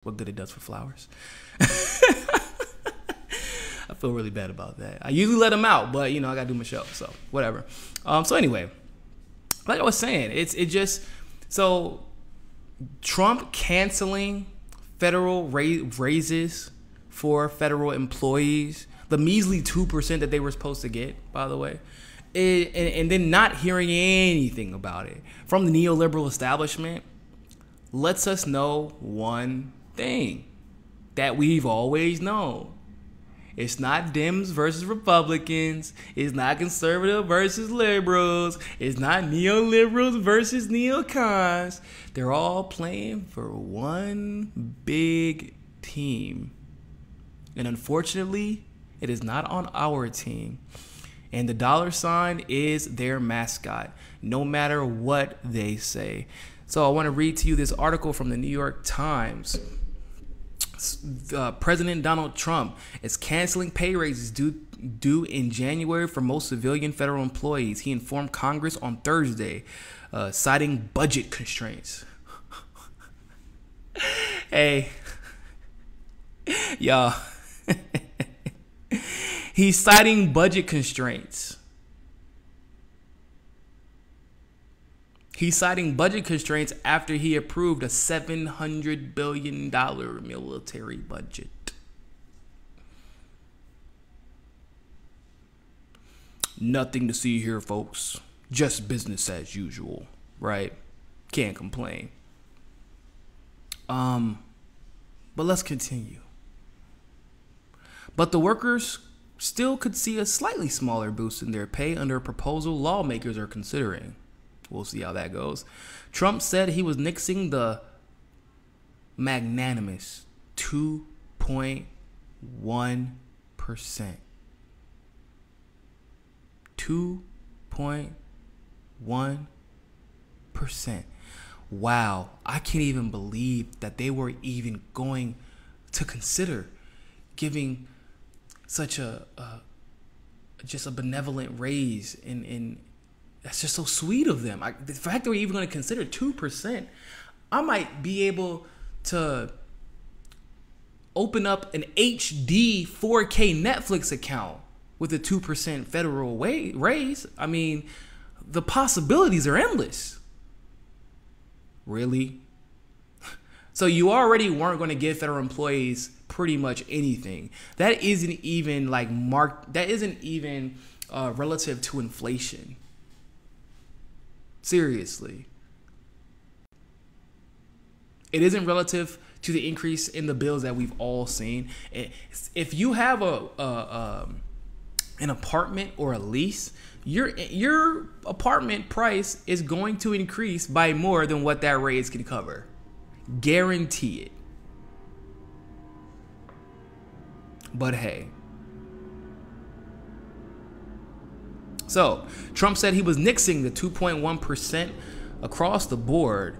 what good it does for flowers. I feel really bad about that. I usually let them out, but I gotta do my show, so whatever. So anyway, like I was saying, so Trump canceling federal raises for federal employees, the measly 2% that they were supposed to get, by the way, and then not hearing anything about it from the neoliberal establishment lets us know one thing that we've always known. It's not Dems versus Republicans. It's not conservative versus liberals. It's not neoliberals versus neocons. They're all playing for one big team. And unfortunately, it is not on our team. And the dollar sign is their mascot, no matter what they say. So I want to read to you this article from the New York Times. President Donald Trump is canceling pay raises due in January for most civilian federal employees. He informed Congress on Thursday, citing budget constraints. Hey, y'all. He's citing budget constraints. He's citing budget constraints after he approved a $700 billion military budget. Nothing to see here, folks. Just business as usual, right? Can't complain. But let's continue. But the workers still could see a slightly smaller boost in their pay under a proposal lawmakers are considering. We'll see how that goes. Trump said he was nixing the magnanimous 2.1%. 2.1%. Wow. I can't even believe that they were even going to consider giving such just a benevolent raise in that's just so sweet of them. The fact that we're even going to consider 2%, I might be able to open up an HD 4K Netflix account with a 2% federal raise. I mean, the possibilities are endless. Really? So you already weren't going to give federal employees pretty much anything. That isn't even relative to inflation. Seriously. It isn't relative to the increase in the bills that we've all seen. If you have an apartment or a lease, your apartment price is going to increase by more than what that raise can cover. Guarantee it. But hey. So, Trump said he was nixing the 2.1% across the board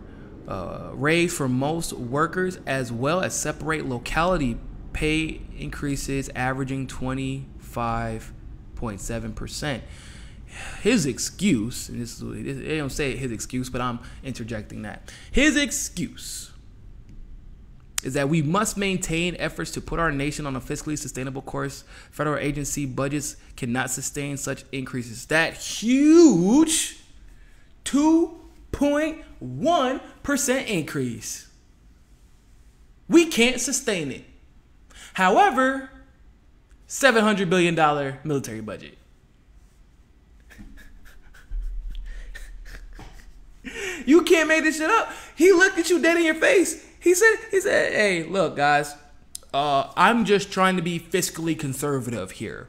raise for most workers, as well as separate locality pay increases averaging 25.7%. His excuse, and they don't say his excuse, but I'm interjecting that. His excuse is that we must maintain efforts to put our nation on a fiscally sustainable course. Federal agency budgets cannot sustain such increases. That huge 2.1% increase. We can't sustain it. However, $700 billion military budget. You can't make this shit up. He looked at you dead in your face. He said, hey, look, guys, I'm just trying to be fiscally conservative here.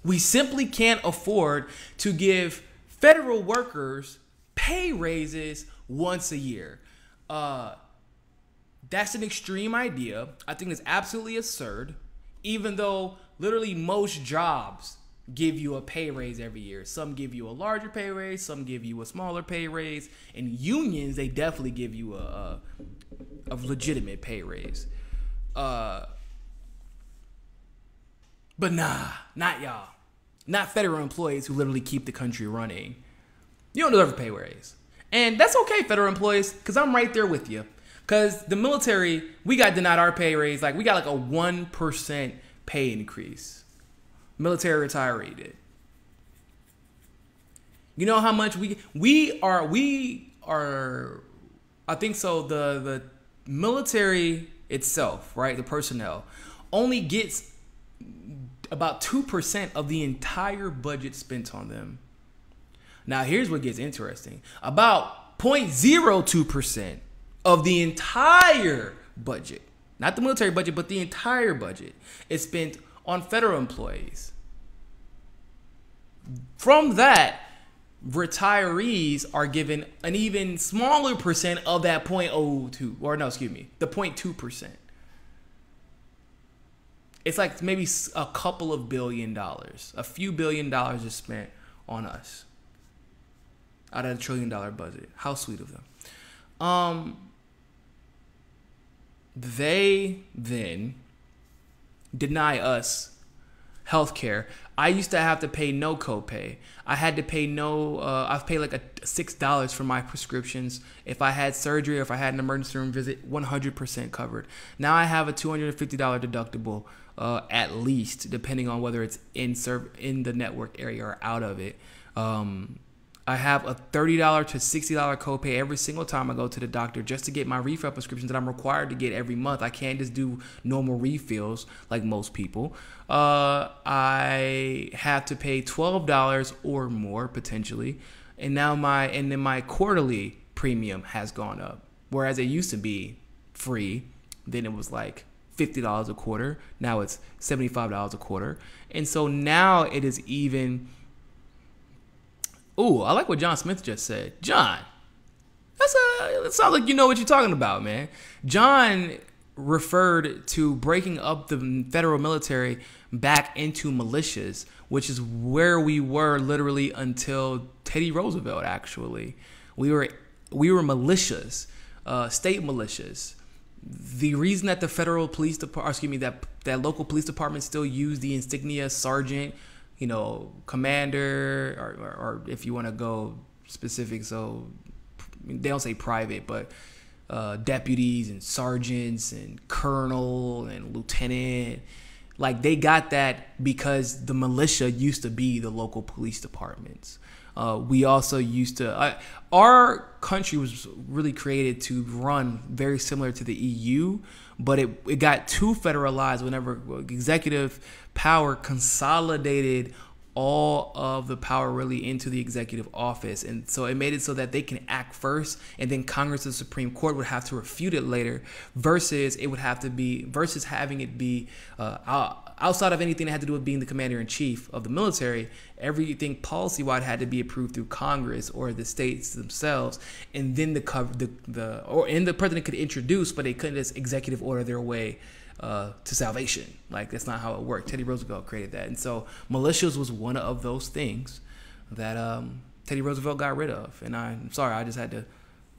We simply can't afford to give federal workers pay raises once a year. That's an extreme idea. I think it's absolutely absurd, even though literally most jobs give you a pay raise every year. Some give you a larger pay raise, some give you a smaller pay raise. In unions, they definitely give you a legitimate pay raise. But nah, not y'all. Not federal employees who literally keep the country running. You don't deserve a pay raise. And that's okay, federal employees, because I'm right there with you. Because the military, we got denied our pay raise. Like, we got like a 1% pay increase. Military retiree did. You know how much we are, I think so, the military itself, right, the personnel, only gets about 2% of the entire budget spent on them. Now, here's what gets interesting. About 0.02% of the entire budget, not the military budget, but the entire budget, is spent on federal employees. From that, retirees are given an even smaller percent of that 0.02, or no, excuse me, the 0.2%. It's like maybe a couple of $1 billion, a few $1 billion is spent on us out of $1 trillion budget. How sweet of them. They then deny us health care. I used to have to pay no copay. I had to pay I've paid like $6 for my prescriptions. If I had surgery or if I had an emergency room visit, 100% covered. Now I have a $250 deductible, at least, depending on whether it's in the network area or out of it. I have a $30 to $60 copay every single time I go to the doctor just to get my refill prescriptions that I'm required to get every month. I can't just do normal refills like most people. I have to pay $12 or more potentially, and now then my quarterly premium has gone up. Whereas it used to be free, then it was like $50 a quarter. Now it's $75 a quarter, and so now it is even. Ooh, I like what John Smith just said. John, it sounds like you know what you're talking about, man. John referred to breaking up the federal military back into militias, which is where we were literally until Teddy Roosevelt, actually. We were militias, state militias. The reason that the federal police department, that local police department still use the insignia sergeant, commander, or if you want to go specific, so they don't say private, but deputies and sergeants and colonel and lieutenant, like they got that because the militia used to be the local police departments. We also used to, our country was really created to run very similar to the EU, but it got too federalized whenever executive power consolidated all of the power really into the executive office. And so it made it so that they can act first, and then Congress and the Supreme Court would have to refute it later, versus having it be outside of anything that had to do with being the commander-in-chief of the military. Everything policy-wide had to be approved through Congress or the states themselves, and then the president could introduce, but they couldn't just executive order their way to salvation. Like, that's not how it worked. Teddy Roosevelt created that. And so militias was one of those things that Teddy Roosevelt got rid of. And I'm sorry, I just had to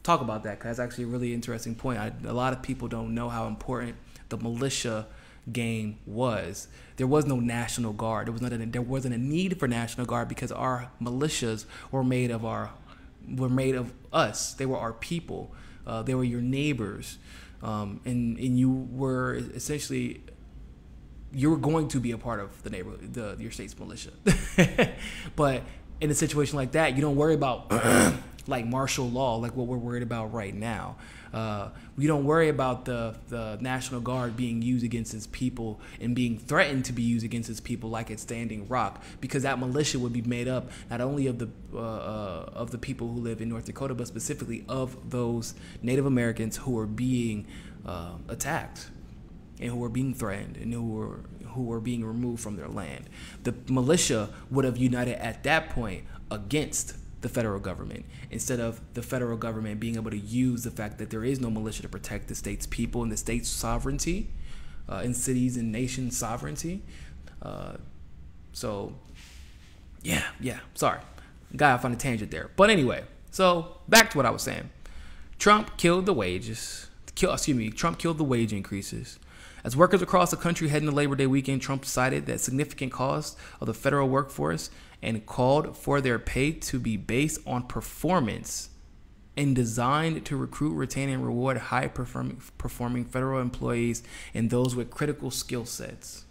talk about that because that's actually a really interesting point. A lot of people don't know how important the militia game was. There was no National Guard. There wasn't a need for National Guard because our militias were made of us. They were our people. They were your neighbors. And you were essentially, you were going to be a part of the neighborhood, your state's militia. But in a situation like that, you don't worry about like martial law, like what we're worried about right now. You don't worry about the National Guard being used against its people and being threatened to be used against its people like at Standing Rock, because that militia would be made up not only of the people who live in North Dakota, but specifically of those Native Americans who are being attacked and who are being threatened and who were being removed from their land. The militia would have united at that point against the federal government, instead of the federal government being able to use the fact that there is no militia to protect the state's people and the state's sovereignty, and cities and nation sovereignty. So yeah, sorry, got off on a tangent there. But anyway, so back to what I was saying. Trump killed the wage increases. As workers across the country head into Labor Day weekend, Trump decided that significant costs of the federal workforce and called for their pay to be based on performance and designed to recruit, retain, and reward high performing federal employees and those with critical skill sets.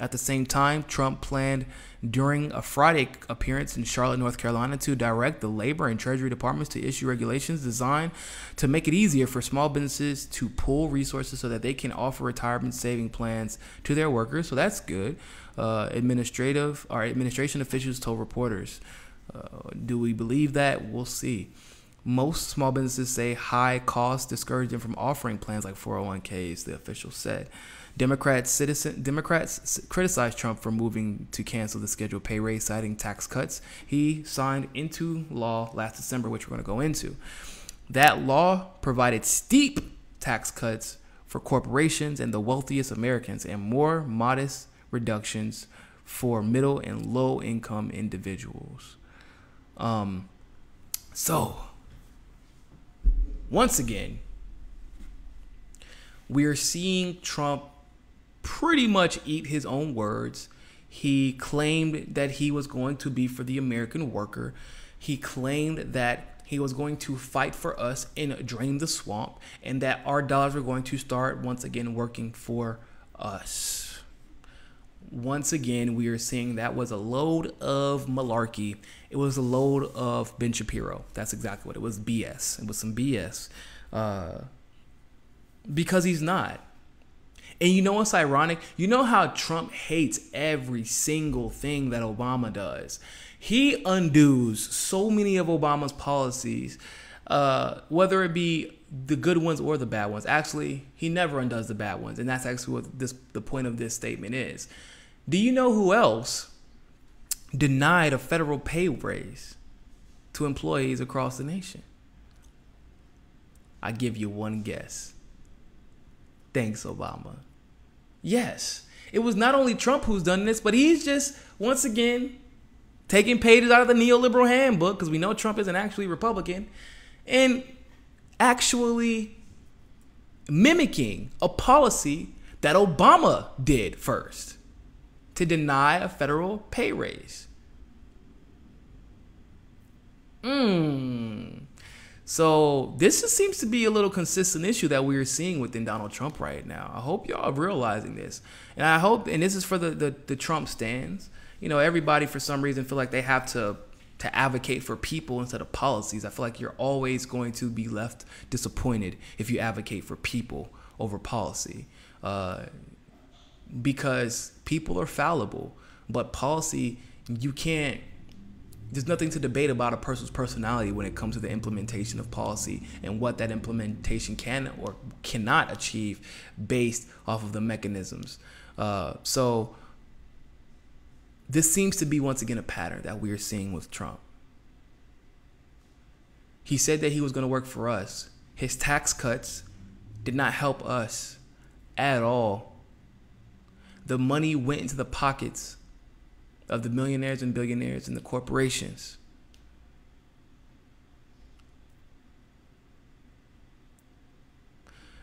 At the same time, Trump planned during a Friday appearance in Charlotte, North Carolina, to direct the Labor and Treasury Departments to issue regulations designed to make it easier for small businesses to pool resources so that they can offer retirement saving plans to their workers. So that's good. Administration officials told reporters. Do we believe that? We'll see. Most small businesses say high costs discourage them from offering plans like 401ks, the officials said. Democrats criticized Trump for moving to cancel the scheduled pay raise, citing tax cuts he signed into law last December, which we're going to go into. That law provided steep tax cuts for corporations and the wealthiest Americans and more modest reductions for middle and low income individuals. So, once again, we're seeing Trump pretty much eat his own words. He claimed that he was going to be for the American worker. He claimed that he was going to fight for us and drain the swamp, and that our dollars were going to start once again working for us. Once again, we are seeing that was a load of malarkey. It was a load of Ben Shapiro. That's exactly what it was. BS. It was some BS. Because he's not. And you know what's ironic? You know how Trump hates every single thing that Obama does. He undoes so many of Obama's policies, whether it be the good ones or the bad ones. Actually, he never undoes the bad ones. And that's actually what the point of this statement is. Do you know who else denied a federal pay raise to employees across the nation? I give you one guess. Thanks, Obama. Yes, it was not only Trump who's done this, but he's just, once again, taking pages out of the neoliberal handbook, because we know Trump isn't actually Republican, and actually mimicking a policy that Obama did first to deny a federal pay raise. So this just seems to be a little consistent issue that we're seeing within Donald Trump right now. I hope y'all are realizing this. And I hope, and this is for the Trump stands, you know, everybody for some reason feel like they have to advocate for people instead of policies. I feel like you're always going to be left disappointed if you advocate for people over policy. Because people are fallible, but policy, you can't, there's nothing to debate about a person's personality when it comes to the implementation of policy and what that implementation can or cannot achieve based off of the mechanisms. So this seems to be once again a pattern that we are seeing with Trump. He said that he was going to work for us. His tax cuts did not help us at all. The money went into the pockets of the millionaires and billionaires and the corporations.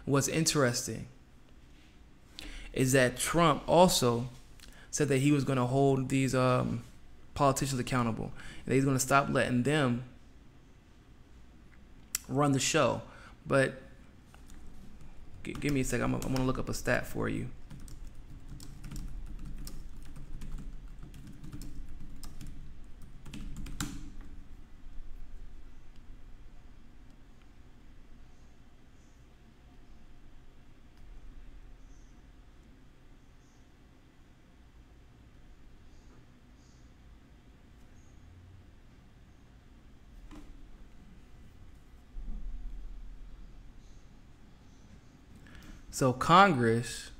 What's interesting is that Trump also said that he was going to hold these politicians accountable. And he's going to stop letting them run the show. But give me a second. I'm going to look up a stat for you. So Congress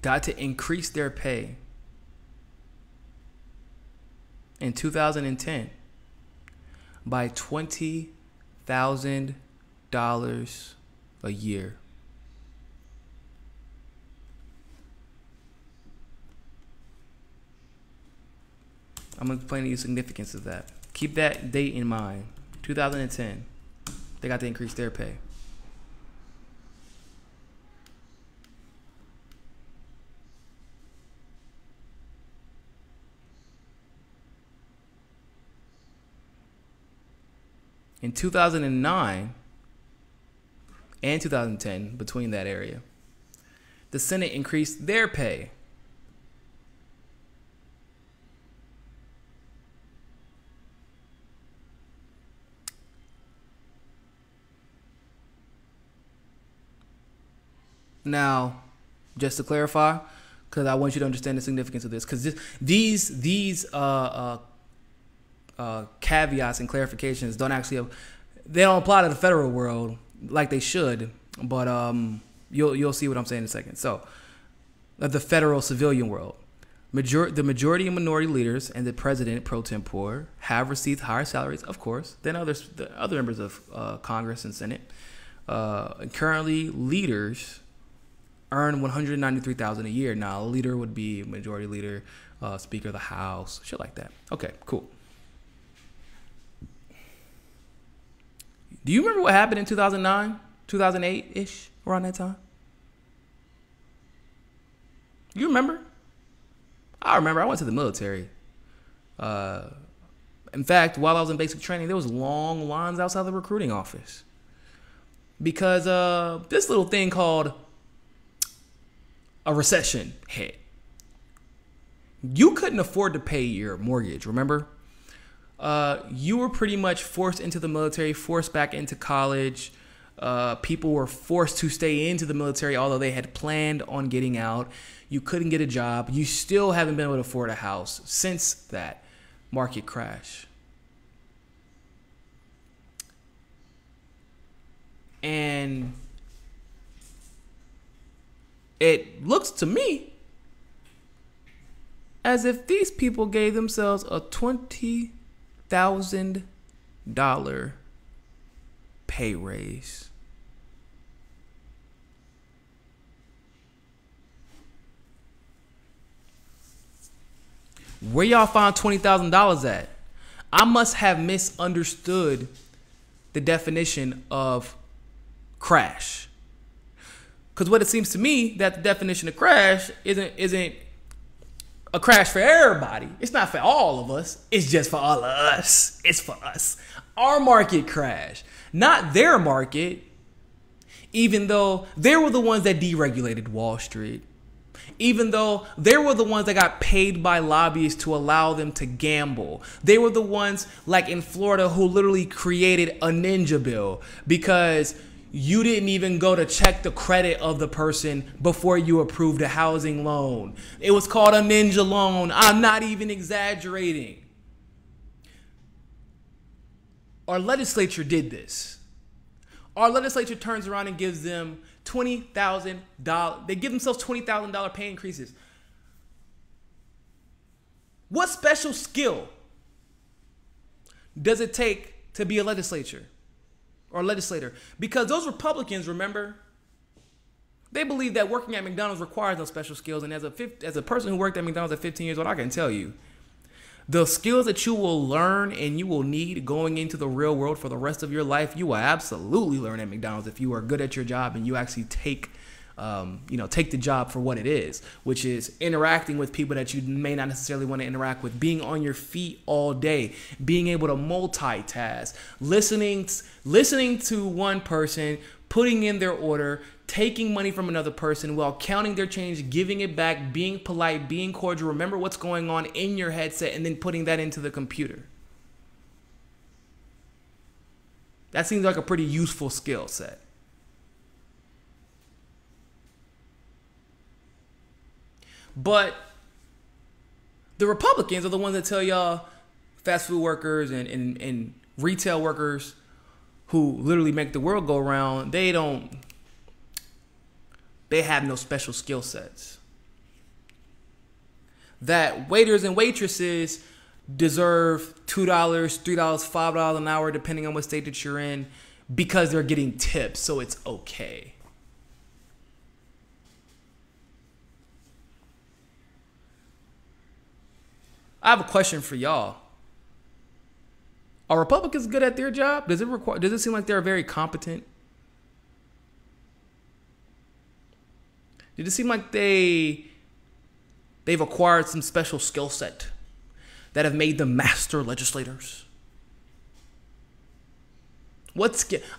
got to increase their pay in 2010 by $20,000 a year. I'm going to explain to you the significance of that. Keep that date in mind. 2010. They got to increase their pay. In 2009 and 2010, between that area, the Senate increased their pay. Now, just to clarify, because I want you to understand the significance of this, because these caveats and clarifications they don't apply to the federal world like they should, but you'll see what I'm saying in a second. So, the federal civilian world, the majority of minority leaders and the president pro tempore have received higher salaries, of course, than the other members of Congress and Senate. Currently, leaders earn $193,000 a year. Now, a leader would be majority leader, Speaker of the House, shit like that. Okay, cool. Do you remember what happened in 2009, 2008-ish, around that time? You remember? I remember. I went to the military. In fact, while I was in basic training, there was long lines outside the recruiting office because this little thing called a recession hit. You couldn't afford to pay your mortgage, remember? You were pretty much forced into the military, forced back into college. People were forced to stay into the military, although they had planned on getting out. You couldn't get a job. You still haven't been able to afford a house since that market crash. And it looks to me as if these people gave themselves a $20,000 pay raise. Where y'all find $20,000 at? I must have misunderstood the definition of crash. Because what it seems to me that the definition of crash isn't a crash for everybody. It's not for all of us. It's just for all of us. It's for us. Our market crash, not their market. Even though they were the ones that deregulated Wall Street. Even though they were the ones that got paid by lobbyists to allow them to gamble. They were the ones, like in Florida, who literally created a ninja bill because you didn't even go to check the credit of the person before you approved a housing loan. It was called a ninja loan. I'm not even exaggerating. Our legislature did this. Our legislature turns around and gives them $20,000. They give themselves $20,000 pay increases. What special skill does it take to be a legislator? Because those Republicans, remember, they believe that working at McDonald's requires no special skills. And as a person who worked at McDonald's at 15 years old, I can tell you, the skills that you will learn and you will need going into the real world for the rest of your life, you will absolutely learn at McDonald's if you are good at your job and you actually take the job for what it is, which is interacting with people that you may not necessarily want to interact with, being on your feet all day, being able to multitask, listening to one person, putting in their order, taking money from another person while counting their change, giving it back, being polite, being cordial, remember what's going on in your headset, and then putting that into the computer. That seems like a pretty useful skill set. But the Republicans are the ones that tell y'all fast food workers and retail workers who literally make the world go round, they have no special skill sets. That waiters and waitresses deserve $2, $3, $5 an hour, depending on what state that you're in, because they're getting tips, so it's okay. I have a question for y'all. Are Republicans good at their job? Does it seem like they're very competent? Did it seem like they've acquired some special skill set that have made them master legislators?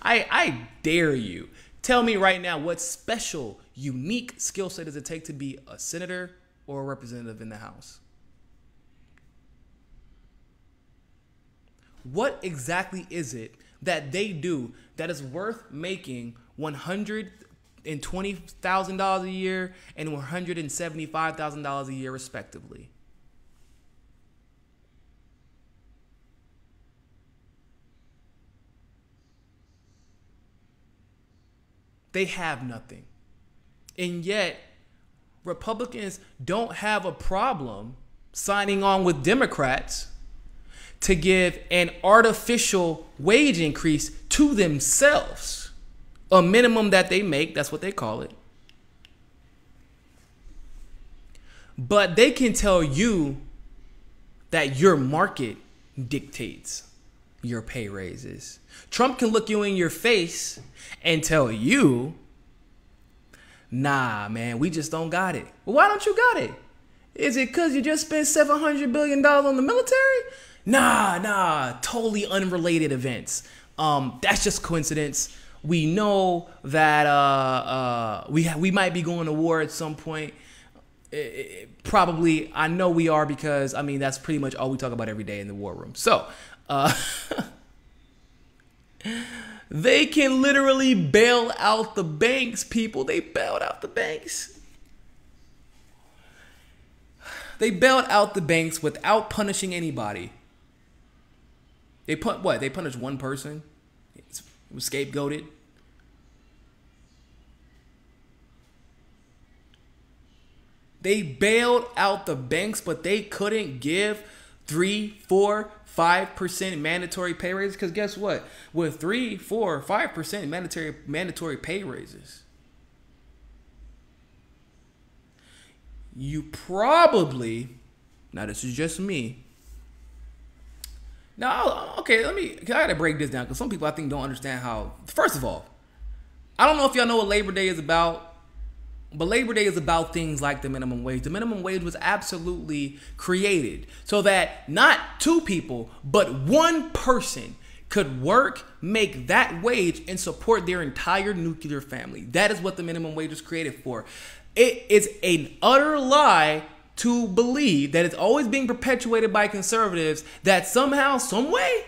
I dare you. Tell me right now what special, unique skill set does it take to be a senator or a representative in the House? What exactly is it that they do that is worth making $120,000 a year and $175,000 a year respectively? They have nothing. And yet, Republicans don't have a problem signing on with Democrats to give an artificial wage increase to themselves. A minimum that they make, that's what they call it. But they can tell you that your market dictates your pay raises. Trump can look you in your face and tell you, nah, man, we just don't got it. Well, why don't you got it? Is it because you just spent $700 billion on the military? Nah, totally unrelated events. That's just coincidence. We know that we might be going to war at some point. Probably, I know we are because, I mean, that's pretty much all we talk about every day in the war room. So, they can literally bail out the banks, people. They bailed out the banks. They bailed out the banks without punishing anybody. They punished one person. It was scapegoated. They bailed out the banks, but they couldn't give 3, 4, 5% mandatory pay raises. Because guess what? With 3, 4, 5% mandatory pay raises, you probably, now this is just me. Now, okay, I gotta break this down because some people I think don't understand how. First of all, I don't know if y'all know what Labor Day is about. But Labor Day is about things like the minimum wage. The minimum wage was absolutely created so that not 2 people, but 1 person could work, make that wage, and support their entire nuclear family. That is what the minimum wage was created for. It is an utter lie to believe that it's always being perpetuated by conservatives that somehow, some way,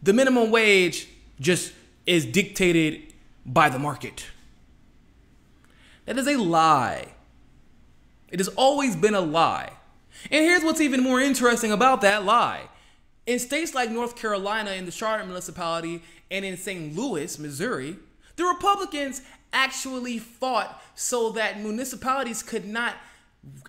the minimum wage just is dictated by the market. That is a lie. It has always been a lie. And here's what's even more interesting about that lie. In states like North Carolina, in the Charlotte municipality, and in St. Louis, Missouri, the Republicans actually fought so that municipalities could not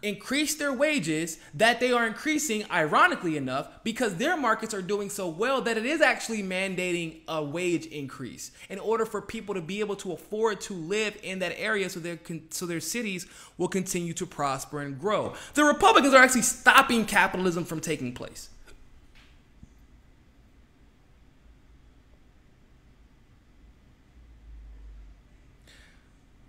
increase their wages that they are increasing, ironically enough, because their markets are doing so well that it is actually mandating a wage increase in order for people to be able to afford to live in that area so their cities will continue to prosper and grow. The Republicans are actually stopping capitalism from taking place.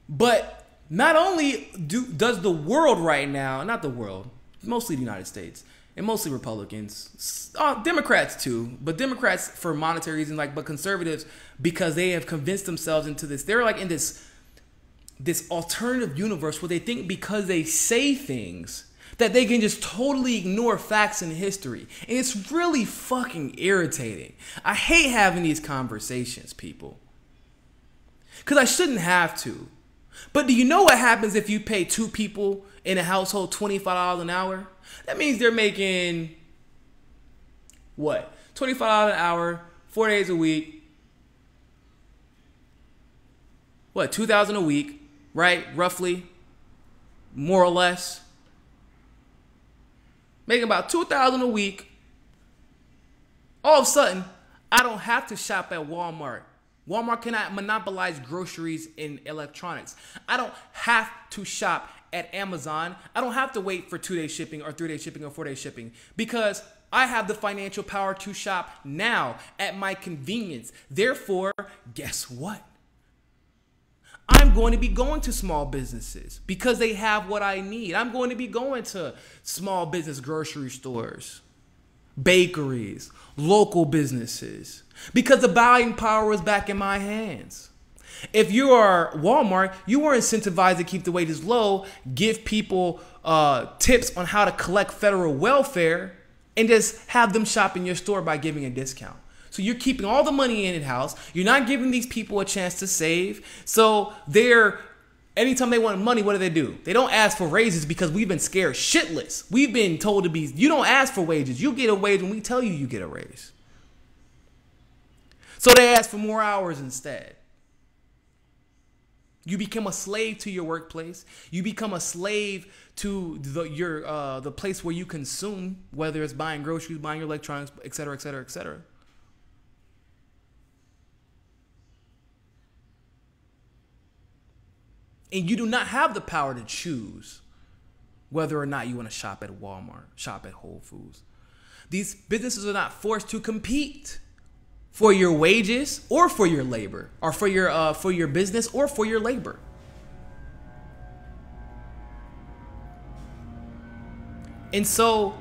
But not only does the world right now, not the world, mostly the United States, and mostly Republicans, Democrats too, but Democrats for monetary reasons, but conservatives because they have convinced themselves into this. They're like in this alternative universe where they think because they say things that they can just totally ignore facts in history. And it's really fucking irritating. I hate having these conversations, people, because I shouldn't have to. But do you know what happens if you pay 2 people in a household $25 an hour? That means they're making, what? $25 an hour, 4 days a week. What, $2,000 a week, right? Roughly, more or less. Making about $2,000 a week. All of a sudden, I don't have to shop at Walmart. Walmart cannot monopolize groceries and electronics. I don't have to shop at Amazon. I don't have to wait for 2-day shipping or 3-day shipping or 4-day shipping because I have the financial power to shop now at my convenience. Therefore, guess what? I'm going to be going to small businesses because they have what I need. I'm going to be going to small business grocery stores. bakeries, local businesses, because the buying power was back in my hands. If you are Walmart, you are incentivized to keep the wages low, give people tips on how to collect federal welfare, and just have them shop in your store by giving a discount. So you're keeping all the money in-house. You're not giving these people a chance to save. So anytime they want money, what do? They don't ask for raises because we've been scared shitless. We've been told you don't ask for wages. You get a wage when we tell you get a raise. So they ask for more hours instead. You become a slave to your workplace. You become a slave to the place where you consume, whether it's buying groceries, buying your electronics, et cetera, et cetera, et cetera. And you do not have the power to choose whether or not you want to shop at Walmart, shop at Whole Foods. These businesses are not forced to compete for your wages or for your labor, or for your business or for your labor. And so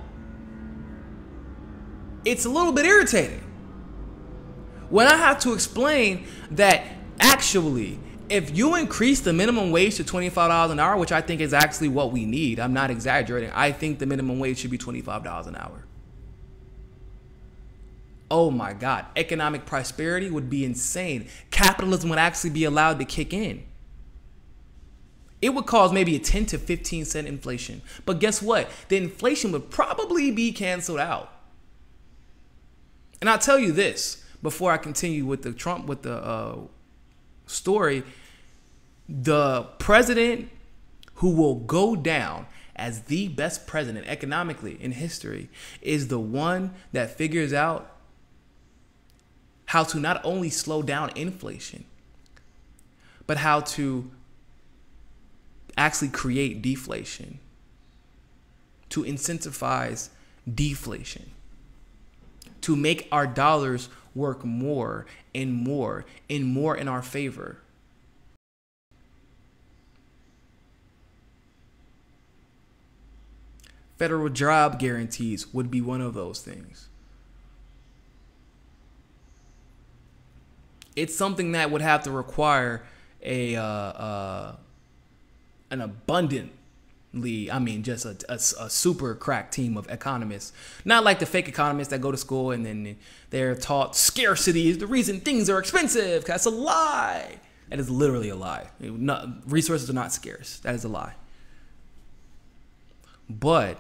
it's a little bit irritating when I have to explain that actually, if you increase the minimum wage to $25 an hour, which I think is actually what we need, I'm not exaggerating, I think the minimum wage should be $25 an hour. Oh my God, economic prosperity would be insane. Capitalism would actually be allowed to kick in. It would cause maybe a 10 to 15 cent inflation. But guess what? The inflation would probably be canceled out. And I'll tell you this before I continue with the story. The president who will go down as the best president economically in history is the one that figures out how to not only slow down inflation, but how to actually create deflation, to incentivize deflation, to make our dollars work more and more and more in our favor. Federal job guarantees would be one of those things. It's something that would have to require an abundantly, just a super crack team of economists. Not like the fake economists that go to school and then they're taught scarcity is the reason things are expensive. That's a lie. That is literally a lie. Resources are not scarce. That is a lie. But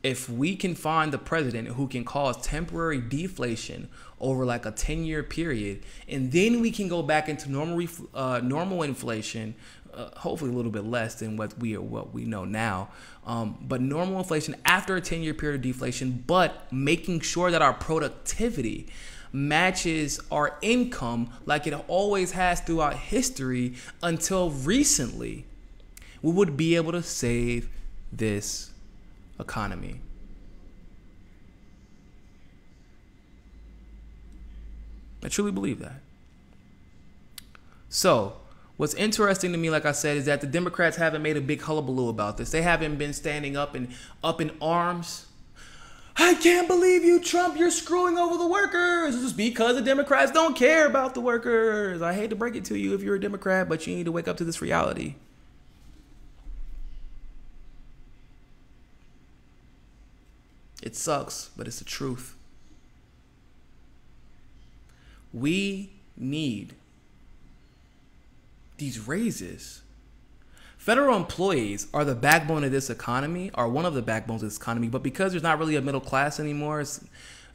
if we can find the president who can cause temporary deflation over like a 10-year period, and then we can go back into normal inflation, hopefully a little bit less than what we know now, but normal inflation after a 10-year period of deflation, but making sure that our productivity matches our income like it always has throughout history until recently, we would be able to save this economy. I truly believe that. So, what's interesting to me, like I said, is that the Democrats haven't made a big hullabaloo about this. They haven't been standing up in arms. I can't believe you, Trump, you're screwing over the workers. It's just because the Democrats don't care about the workers. I hate to break it to you if you're a Democrat, but you need to wake up to this reality. It sucks, but it's the truth. We need these raises. Federal employees are the backbone of this economy, are one of the backbones of this economy, but because there's not really a middle class anymore,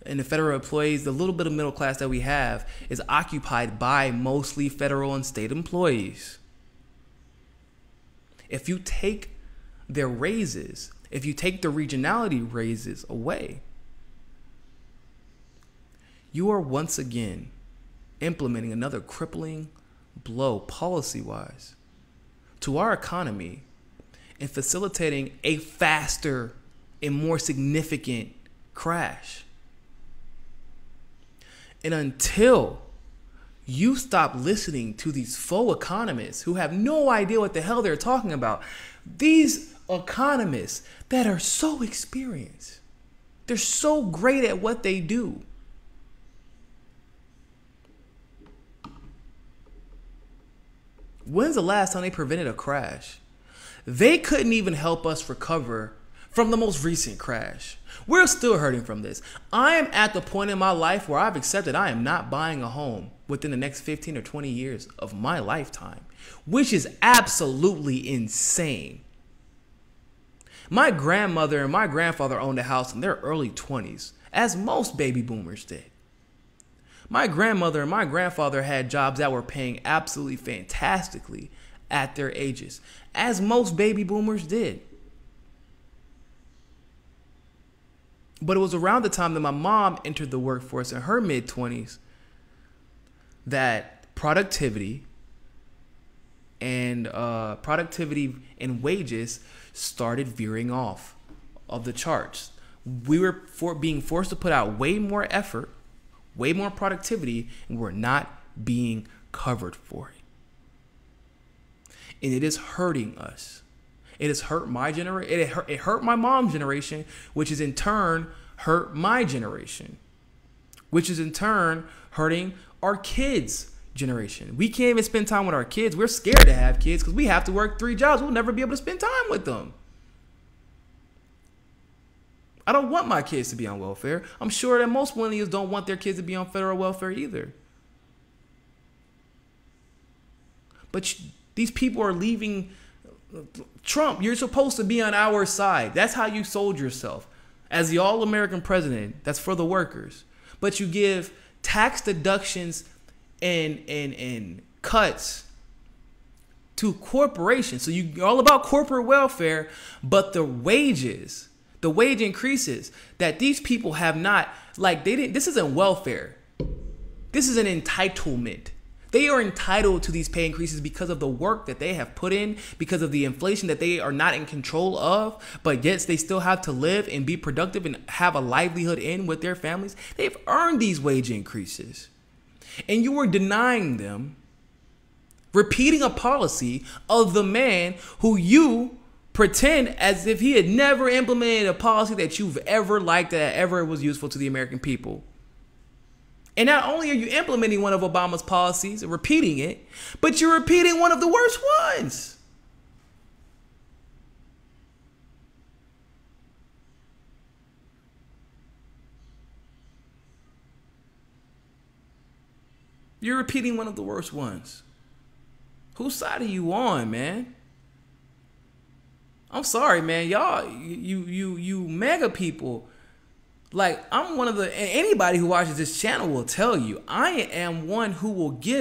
and the federal employees, the little bit of middle class that we have is occupied by mostly federal and state employees. If you take their raises, if you take the regionality raises away, you are once again implementing another crippling blow policy-wise to our economy and facilitating a faster and more significant crash. And until you stop listening to these faux economists who have no idea what the hell they're talking about, these economists that are so experienced, They're so great at what they do. When's the last time they prevented a crash? They couldn't even help us recover from the most recent crash. We're still hurting from this. I am at the point in my life where I've accepted I am not buying a home within the next 15 or 20 years of my lifetime, which is absolutely insane. My grandmother and my grandfather owned a house in their early 20s, as most baby boomers did. My grandmother and my grandfather had jobs that were paying absolutely fantastically at their ages, as most baby boomers did. But it was around the time that my mom entered the workforce in her mid-20s that productivity and wages started veering off of the charts. We were being forced to put out way more effort, way more productivity, and we're not being covered for it. And it is hurting us. It has hurt my generation. It hurt my mom's generation, which is in turn hurt my generation, which is in turn hurting our kids' generation. We can't even spend time with our kids. We're scared to have kids because we have to work 3 jobs. We'll never be able to spend time with them. I don't want my kids to be on welfare. I'm sure that most millennials don't want their kids to be on federal welfare either. But these people are leaving. Trump, you're supposed to be on our side. That's how you sold yourself. As the all-American president, that's for the workers. But you give tax deductions and cuts to corporations. So you're all about corporate welfare, but the wage increases that these people have not, this isn't welfare. This is an entitlement. They are entitled to these pay increases because of the work that they have put in, because of the inflation that they are not in control of, but yet they still have to live and be productive and have a livelihood in with their families. They've earned these wage increases. And you are denying them, repeating a policy of the man who you pretend as if he had never implemented a policy that you've ever liked, that ever was useful to the American people. And not only are you implementing one of Obama's policies and repeating it, but you're repeating one of the worst ones. You're repeating one of the worst ones. Whose side are you on, man? I'm sorry, man. Y'all, you mega people. Like, I'm one of the, and anybody who watches this channel will tell you, I am one who will give